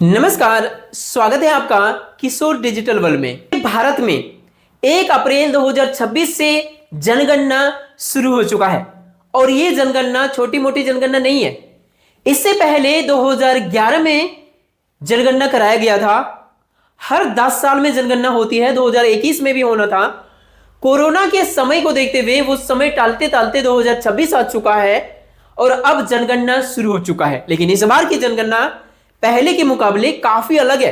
नमस्कार, स्वागत है आपका किशोर डिजिटल वर्ल्ड में। भारत में 1 अप्रैल 2026 से जनगणना शुरू हो चुका है और ये जनगणना छोटी मोटी जनगणना नहीं है। इससे पहले 2011 में जनगणना कराया गया था। हर 10 साल में जनगणना होती है, 2021 में भी होना था। कोरोना के समय को देखते हुए वो समय टालते टालते 2026 आ चुका है और अब जनगणना शुरू हो चुका है। लेकिन इस बार की जनगणना पहले के मुकाबले काफी अलग है।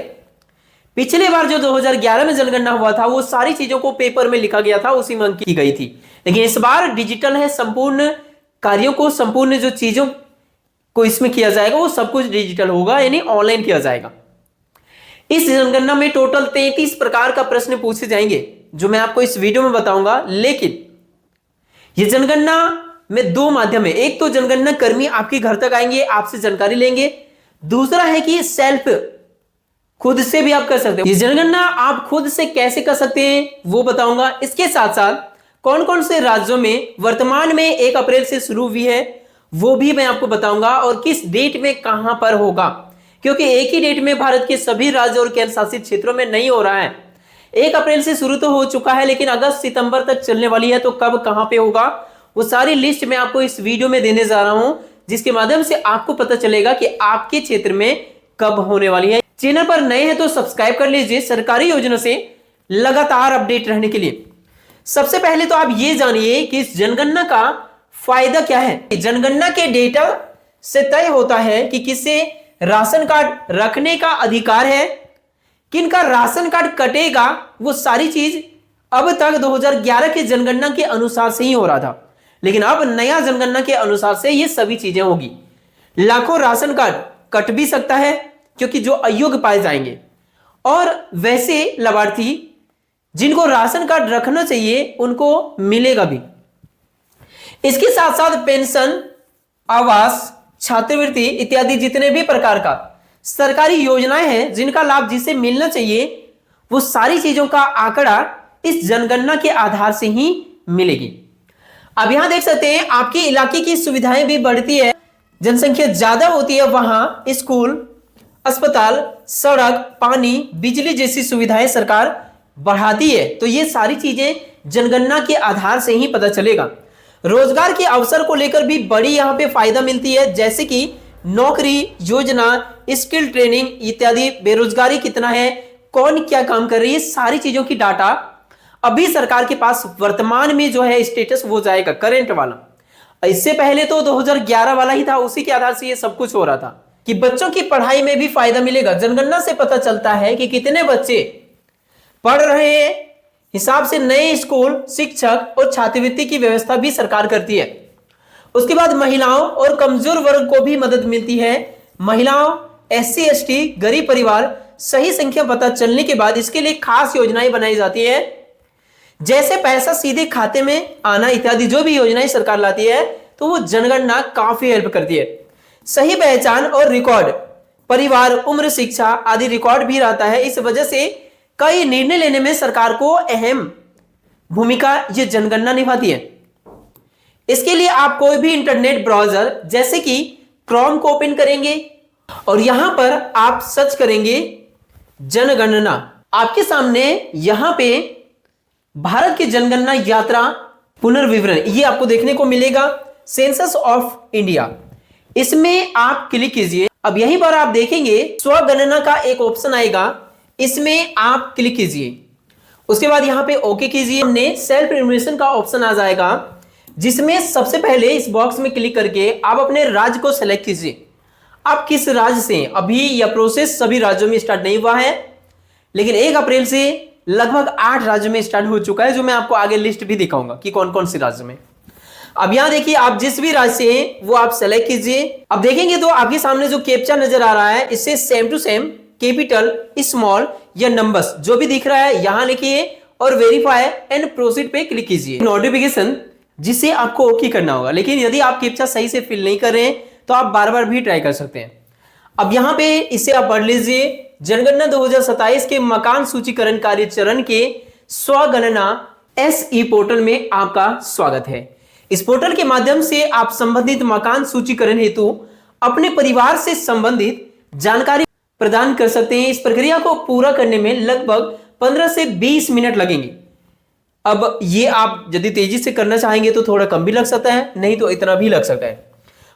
पिछले बार जो 2011 में जनगणना हुआ था वो सारी चीजों को पेपर में लिखा गया था, उसी में की गई थी। लेकिन इस बार डिजिटल है, संपूर्ण कार्यों को, संपूर्ण जो चीजों को इसमें किया जाएगा वो सब कुछ डिजिटल होगा, यानी ऑनलाइन किया जाएगा। इस जनगणना में टोटल 33 प्रकार का प्रश्न पूछे जाएंगे जो मैं आपको इस वीडियो में बताऊंगा। लेकिन यह जनगणना में 2 माध्यम है। एक तो जनगणना कर्मी आपके घर तक आएंगे, आपसे जानकारी लेंगे। दूसरा है कि सेल्फ, खुद से भी आप कर सकते हो। ये जनगणना आप खुद से कैसे कर सकते हैं वो बताऊंगा। इसके साथ साथ कौन कौन से राज्यों में वर्तमान में 1 अप्रैल से शुरू हुई है वो भी मैं आपको बताऊंगा, और किस डेट में कहां पर होगा, क्योंकि एक ही डेट में भारत के सभी राज्य और केंद्र शासित क्षेत्रों में नहीं हो रहा है। 1 अप्रैल से शुरू तो हो चुका है, लेकिन अगस्त सितंबर तक चलने वाली है। तो कब कहां पे होगा वो सारी लिस्ट मैं आपको इस वीडियो में देने जा रहा हूं, जिसके माध्यम से आपको पता चलेगा कि आपके क्षेत्र में कब होने वाली है। चैनल पर नए हैं तो सब्सक्राइब कर लीजिए सरकारी योजना से लगातार अपडेट रहने के लिए। सबसे पहले तो आप ये जानिए कि इस जनगणना का फायदा क्या है। जनगणना के डेटा से तय होता है कि किसे राशन कार्ड रखने का अधिकार है, किनका राशन कार्ड कटेगा। वो सारी चीज अब तक 2011 के जनगणना के अनुसार से ही हो रहा था, लेकिन अब नया जनगणना के अनुसार से ये सभी चीजें होगी। लाखों राशन कार्ड कट भी सकता है क्योंकि जो अयोग्य पाए जाएंगे, और वैसे लाभार्थी जिनको राशन कार्ड रखना चाहिए उनको मिलेगा भी। इसके साथ साथ पेंशन, आवास, छात्रवृत्ति इत्यादि जितने भी प्रकार का सरकारी योजनाएं हैं जिनका लाभ जिसे मिलना चाहिए, वो सारी चीजों का आंकड़ा इस जनगणना के आधार से ही मिलेगी। अब यहां देख सकते हैं आपके इलाके की सुविधाएं भी बढ़ती है, जनसंख्या ज्यादा होती है, वहां स्कूल, अस्पताल, सड़क, पानी, बिजली जैसी सुविधाएं सरकार बढ़ाती है। तो ये सारी चीजें जनगणना के आधार से ही पता चलेगा। रोजगार के अवसर को लेकर भी बड़ी यहां पे फायदा मिलती है, जैसे कि नौकरी योजना, स्किल ट्रेनिंग इत्यादि, बेरोजगारी कितना है, कौन क्या काम कर रही है, सारी चीजों की डाटा अभी सरकार के पास वर्तमान में जो है स्टेटस वो जाएगा, करंट वाला। इससे पहले तो 2011 वाला ही था, उसी के आधार से ये सब कुछ हो रहा था कि बच्चों की पढ़ाई में भी फायदा मिलेगा। जनगणना से पता चलता है कि कितने बच्चे पढ़ रहे हैं, हिसाब से नए स्कूल, शिक्षक और छात्रवृत्ति की व्यवस्था भी सरकार करती है। उसके बाद महिलाओं और कमजोर वर्ग को भी मदद मिलती है। महिलाओं, SC ST, गरीब परिवार, सही संख्या पता चलने के बाद इसके लिए खास योजनाएं बनाई जाती है, जैसे पैसा सीधे खाते में आना इत्यादि। जो भी योजनाएं सरकार लाती है तो वो जनगणना काफी हेल्प करती है। सही पहचान और रिकॉर्ड, परिवार, उम्र, शिक्षा आदि रिकॉर्ड भी रहता है। इस वजह से कई निर्णय लेने में सरकार को अहम भूमिका ये जनगणना निभाती है। इसके लिए आप कोई भी इंटरनेट ब्राउजर जैसे कि क्रोम को ओपन करेंगे और यहां पर आप सर्च करेंगे जनगणना। आपके सामने यहां पे भारत की जनगणना यात्रा पुनर्विवरण ये आपको देखने को मिलेगा, सेंसस ऑफ इंडिया। इसमें आप क्लिक कीजिए। अब यहीं पर आप देखेंगे स्वगणना का एक ऑप्शन आएगा, इसमें आप क्लिक कीजिए। उसके बाद यहां पे ओके कीजिए। हमने सेल्फ इन्फॉर्मेशन का ऑप्शन आ जाएगा, जिसमें सबसे पहले इस बॉक्स में क्लिक करके आप अपने राज्य को सेलेक्ट कीजिए। आप किस राज्य से, अभी यह प्रोसेस सभी राज्यों में स्टार्ट नहीं हुआ है, लेकिन 1 अप्रैल से लगभग 8 राज्यों में स्टार्ट हो चुका है, जो मैं आपको आगे लिस्ट भी दिखाऊंगा कि कौन कौन से राज्य में। अब यहां देखिए, आप जिस भी राज्य से हैं वो आप सेलेक्ट कीजिए। अब देखेंगे तो आपके सामने जो कैप्चा नजर आ रहा है, इससे same to same capital, small या नंबर्स जो भी दिख रहा है यहां लिखिए और वेरीफाई एंड प्रोसीड पे क्लिक कीजिए। नोटिफिकेशन जिसे आपको ओके करना होगा, लेकिन यदि आप कैप्चा सही से फिल नहीं कर रहे हैं तो आप बार बार भी ट्राई कर सकते हैं। अब यहां पे इसे आप पढ़ लीजिए। जनगणना 2027 के मकान सूचीकरण कार्य चरण के स्वगणना SE पोर्टल में आपका स्वागत है। इस पोर्टल के माध्यम से आप संबंधित मकान सूचीकरण हेतु अपने परिवार से संबंधित जानकारी प्रदान कर सकते हैं। इस प्रक्रिया को पूरा करने में लगभग 15 से 20 मिनट लगेंगे। अब ये आप यदि तेजी से करना चाहेंगे तो थोड़ा कम भी लग सकता है, नहीं तो इतना भी लग सकता है।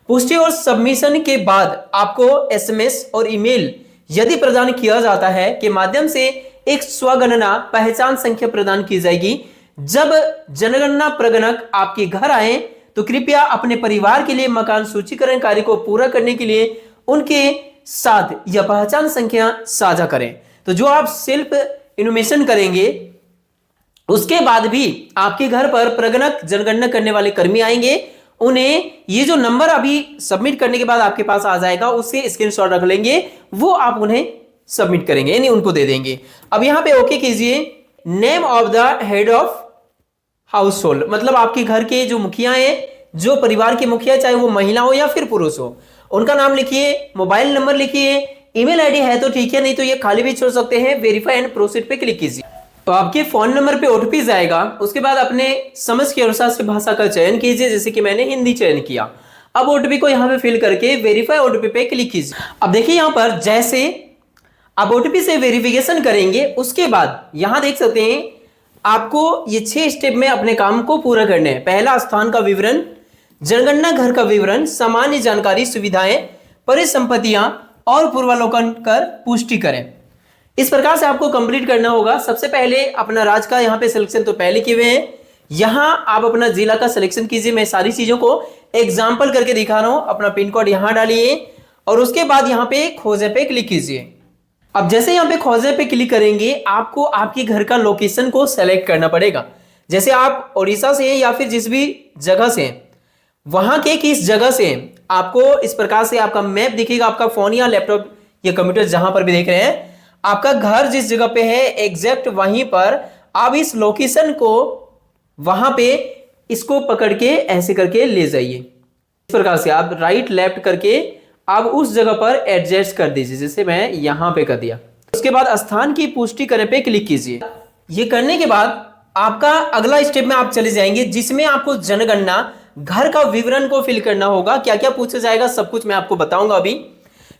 पुष्टि और सबमिशन के बाद आपको एसएमएस और ईमेल यदि प्रदान किया जाता है के माध्यम से एक स्वगणना पहचान संख्या प्रदान की जाएगी। जब जनगणना प्रगणक आपके घर आए तो कृपया अपने परिवार के लिए मकान सूचीकरण कार्य को पूरा करने के लिए उनके साथ यह पहचान संख्या साझा करें। तो जो आप सेल्फ इनोवेशन करेंगे उसके बाद भी आपके घर पर प्रगणक जनगणना करने वाले कर्मी आएंगे, उन्हें ये जो नंबर अभी सबमिट करने के बाद आपके पास आ जाएगा उससे स्क्रीनशॉट रख लेंगे, वो आप उन्हें सबमिट करेंगे यानी उनको दे देंगे। अब यहां पे ओके कीजिए। Name of the head of house hold, मतलब आपके घर के जो मुखिया हैं, जो परिवार के मुखिया, चाहे वो महिला हो या फिर पुरुष हो, उनका नाम लिखिए, मोबाइल नंबर लिखिए, ईमेल आईडी है तो ठीक है, नहीं तो ये खाली भी छोड़ सकते हैं। वेरीफाई एंड प्रोसीड पे क्लिक कीजिए। तो आपके फोन नंबर पे ओटीपी जाएगा। उसके बाद अपने समझ के अनुसार से भाषा का चयन कीजिए, जैसे कि मैंने हिंदी चयन किया। अब ओटीपी को यहाँ पे फिल करके वेरीफाई ओटीपी पे क्लिक कीजिए। अब देखिए यहाँ पर जैसे आप ओटीपी से वेरिफिकेशन करेंगे उसके बाद यहाँ देख सकते हैं आपको ये 6 स्टेप में अपने काम को पूरा करने हैं। पहला, स्थान का विवरण, जनगणना घर का विवरण, सामान्य जानकारी, सुविधाएं, परिसंपत्तियां और पूर्वावलोकन कर पुष्टि करें। इस प्रकार से आपको कंप्लीट करना होगा। सबसे पहले अपना राज्य का यहाँ पे सिलेक्शन तो पहले किए हुए हैं, यहाँ आप अपना जिला का सिलेक्शन कीजिए। मैं सारी चीजों को एग्जाम्पल करके दिखा रहा हूं। अपना पिन कोड यहाँ डालिए और उसके बाद यहाँ पे खोजे पे क्लिक कीजिए। अब जैसे यहाँ पे खोजे पे क्लिक करेंगे आपको आपके घर का लोकेशन को सेलेक्ट करना पड़ेगा। जैसे आप उड़ीसा से हैं या फिर जिस भी जगह से हैं, वहां के किस जगह से हैं, आपको इस प्रकार से आपका मैप दिखेगा। आपका फोन या लैपटॉप या कंप्यूटर जहां पर भी देख रहे हैं, आपका घर जिस जगह पे है एग्जैक्ट वहीं पर आप इस लोकेशन को वहां पे इसको पकड़ के ऐसे करके ले जाइए। इस प्रकार से आप राइट लेफ्ट करके आप उस जगह पर एडजस्ट कर दीजिए, जैसे मैं यहां पे कर दिया। उसके बाद स्थान की पुष्टि करने पे क्लिक कीजिए। ये करने के बाद आपका अगला स्टेप में आप चले जाएंगे, जिसमें आपको जनगणना घर का विवरण को फिल करना होगा। क्या क्या पूछा जाएगा सब कुछ मैं आपको बताऊंगा अभी।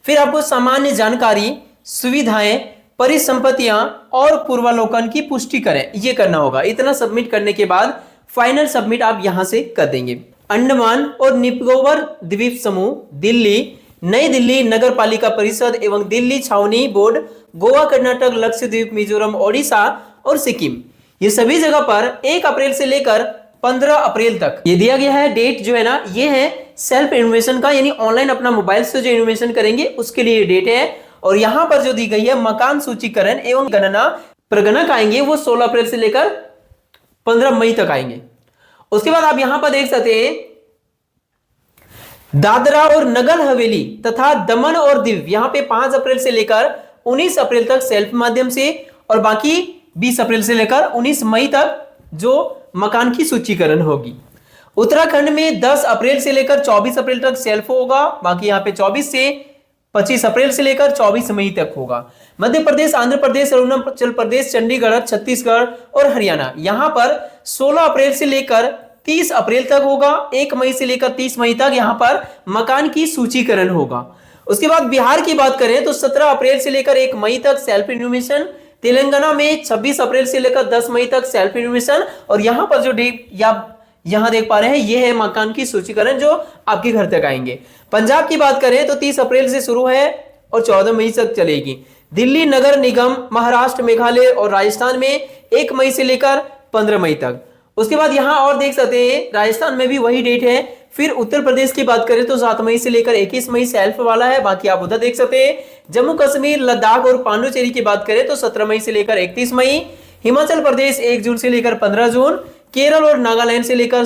फिर आपको सामान्य जानकारी, सुविधाएं, परिसंपत्तियां और पूर्वावलोकन की पुष्टि करें, ये करना होगा। इतना सबमिट करने के बाद फाइनल सबमिट आप यहां से कर देंगे। अंडमान और निकोबार द्वीप समूह, दिल्ली, नई दिल्ली नगर पालिका परिषद एवं दिल्ली छावनी बोर्ड, गोवा, कर्नाटक, लक्षद्वीप, मिजोरम, ओडिशा और सिक्किम, ये सभी जगह पर 1 अप्रैल से लेकर 15 अप्रैल तक ये दिया गया है। डेट जो है ना, ये है सेल्फ इन्फॉर्मेशन का, यानी ऑनलाइन अपना मोबाइल से जो इन्फॉर्मेशन करेंगे उसके लिए डेट है। और यहां पर जो दी गई है मकान सूचीकरण एवं गणना प्रगणक आएंगे वो 16 अप्रैल से लेकर 15 मई तक आएंगे। उसके बाद आप यहां पर देख सकते हैं दादरा और नगर हवेली तथा दमन और दीव, यहां पे 5 अप्रैल से लेकर 19 अप्रैल तक सेल्फ माध्यम से, और बाकी 20 अप्रैल से लेकर 19 मई तक जो मकान की सूचीकरण होगी। उत्तराखंड में 10 अप्रैल से लेकर 24 अप्रैल तक सेल्फ होगा, बाकी यहां पे 24 से 25 अप्रैल से लेकर 24 मई तक होगा। मध्य प्रदेश, आंध्र प्रदेश, अरुणाचल प्रदेश, चंडीगढ़, छत्तीसगढ़ और हरियाणा, यहां पर 16 अप्रैल से लेकर 30 अप्रैल तक होगा। 1 मई से लेकर 30 मई तक यहां पर मकान की सूचीकरण होगा। उसके बाद बिहार की बात करें तो 17 अप्रैल से लेकर 1 मई तक सेल्फ इन्फॉर्मेशन। तेलंगाना में 26 अप्रैल से लेकर 10 मई तक सेल्फ इन्फॉर्मेशन। और यहां पर जो डेट या यहां देख पा रहे हैं ये है मकान की सूचीकरण जो आपके घर तक आएंगे। पंजाब की बात करें तो 30 अप्रैल से शुरू है और 14 मई तक चलेगी। दिल्ली नगर निगम, महाराष्ट्र, मेघालय और राजस्थान में 1 मई से लेकर 15 मई तक। उसके बाद यहां और देख सकते हैं राजस्थान में भी वही डेट है। फिर उत्तर प्रदेश की बात करें तो 7 मई से लेकर 21 मई सेल्फ वाला है, बाकी आप उधर देख सकते हैं। जम्मू कश्मीर, लद्दाख और पांडुचेरी की बात करें तो 17 मई से लेकर 31 मई। हिमाचल प्रदेश 1 जून से लेकर 15 जून। केरल और नागालैंड से लेकर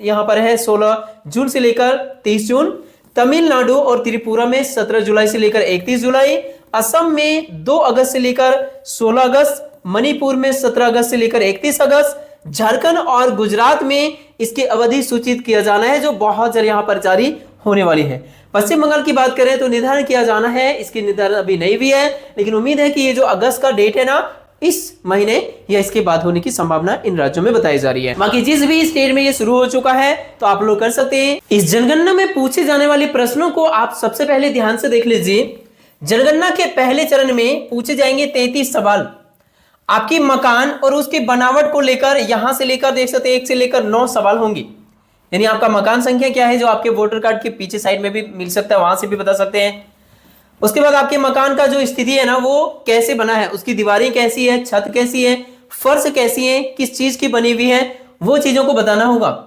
यहां पर है 16 जून से लेकर 30 जून। तमिलनाडु और त्रिपुरा में 17 जुलाई से लेकर 31 जुलाई। असम में 2 अगस्त से लेकर 16 अगस्त। मणिपुर में 17 अगस्त से लेकर 31 अगस्त। झारखंड और गुजरात में इसकी अवधि सूचित किया जाना है जो बहुत जल्द यहां पर जारी होने वाली है। पश्चिम बंगाल की बात करें तो निर्धारण किया जाना है, इसकी निर्धारण अभी नहीं भी है, लेकिन उम्मीद है कि ये जो अगस्त का डेट है ना, इस महीने या इसके बाद होने की संभावना इन राज्यों में बताई जा रही है। बाकी जिस भी स्टेट में ये शुरू हो चुका है तो आप लोग कर सकते हैं। इस जनगणना में पूछे जाने वाले प्रश्नों को आप सबसे पहले ध्यान से देख लीजिए। जनगणना के पहले चरण में पूछे जाएंगे 33 सवाल आपकी मकान और उसकी बनावट को लेकर, यहां से लेकर देख सकते हैं 1 से लेकर 9 सवाल होंगे। यानी आपका मकान संख्या क्या है, जो आपके वोटर कार्ड के पीछे साइड में भी मिल सकता है, वहां से भी बता सकते हैं। उसके बाद आपके मकान का जो स्थिति है ना, वो कैसे बना है, उसकी दीवारें कैसी है, छत कैसी है, फर्श कैसी है, किस चीज की बनी हुई है, वो चीजों को बताना होगा।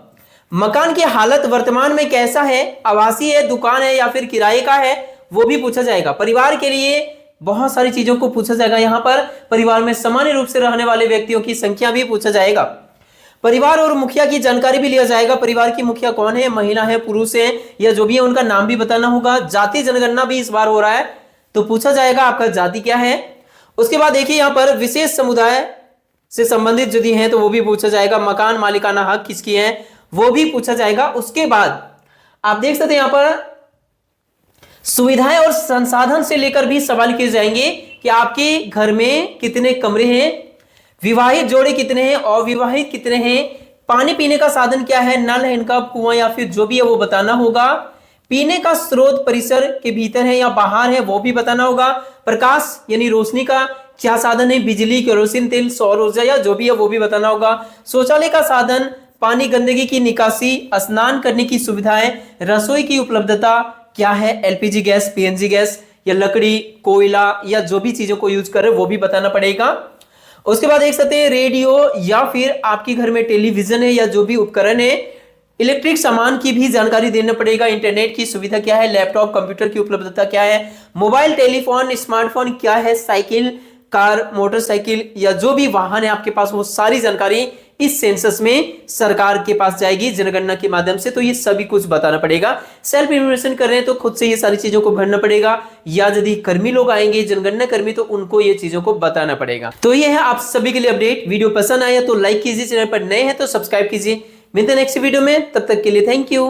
मकान की हालत वर्तमान में कैसा है, आवासीय है, दुकान है या फिर किराए का है, वो भी पूछा जाएगा। परिवार के लिए बहुत सारी चीजों को पूछा जाएगा। यहां पर परिवार में सामान्य रूप से रहने वाले व्यक्तियों की संख्या भी पूछा जाएगा। परिवार और मुखिया की जानकारी भी लिया जाएगा। परिवार की मुखिया कौन है, महिला है, पुरुष है, या जो भी है उनका नाम भी बताना होगा। जाति जनगणना भी इस बार हो रहा है, तो पूछा जाएगा आपका जाति क्या है। उसके बाद देखिए यहां पर विशेष समुदाय से संबंधित यदि है तो वो भी पूछा जाएगा। मकान मालिकाना हक किसकी है, वो भी पूछा जाएगा। उसके बाद आप देख सकते हैं यहां पर सुविधाएं और संसाधन से लेकर भी सवाल किए जाएंगे कि आपके घर में कितने कमरे हैं, विवाहित जोड़े कितने हैं, अविवाहित कितने हैं, पानी पीने का साधन क्या है, नल है इनका, कुआं या फिर जो भी है वो बताना होगा। पीने का स्रोत परिसर के भीतर है या बाहर है, वो भी बताना होगा। प्रकाश यानी रोशनी का क्या साधन है, बिजली, केरोसिन तेल, सौर ऊर्जा या जो भी है वो भी बताना होगा। शौचालय का साधन, पानी गंदगी की निकासी, स्नान करने की सुविधाएं, रसोई की उपलब्धता क्या है, एलपीजी गैस, पीएनजी गैस या लकड़ी, कोयला या जो भी चीजों को यूज कर रहे वो भी बताना पड़ेगा। उसके बाद देख सकते हैं रेडियो या फिर आपके घर में टेलीविजन है या जो भी उपकरण है, इलेक्ट्रिक सामान की भी जानकारी देना पड़ेगा। इंटरनेट की सुविधा क्या है, लैपटॉप कंप्यूटर की उपलब्धता क्या है, मोबाइल टेलीफोन स्मार्टफोन क्या है, साइकिल, कार, मोटरसाइकिल या जो भी वाहन है आपके पास, वो सारी जानकारी इस सेंसस में सरकार के पास जाएगी जनगणना के माध्यम से। तो ये सभी कुछ बताना पड़ेगा। सेल्फ इन्फॉर्मेशन कर रहे हैं तो खुद से ये सारी चीजों को भरना पड़ेगा, या यदि कर्मी लोग आएंगे जनगणना कर्मी तो उनको ये चीजों को बताना पड़ेगा। तो ये है आप सभी के लिए अपडेट। वीडियो पसंद आया तो लाइक कीजिए, चैनल पर नए हैं तो सब्सक्राइब कीजिए। मिलते हैं नेक्स्ट वीडियो में, तब तक के लिए थैंक यू।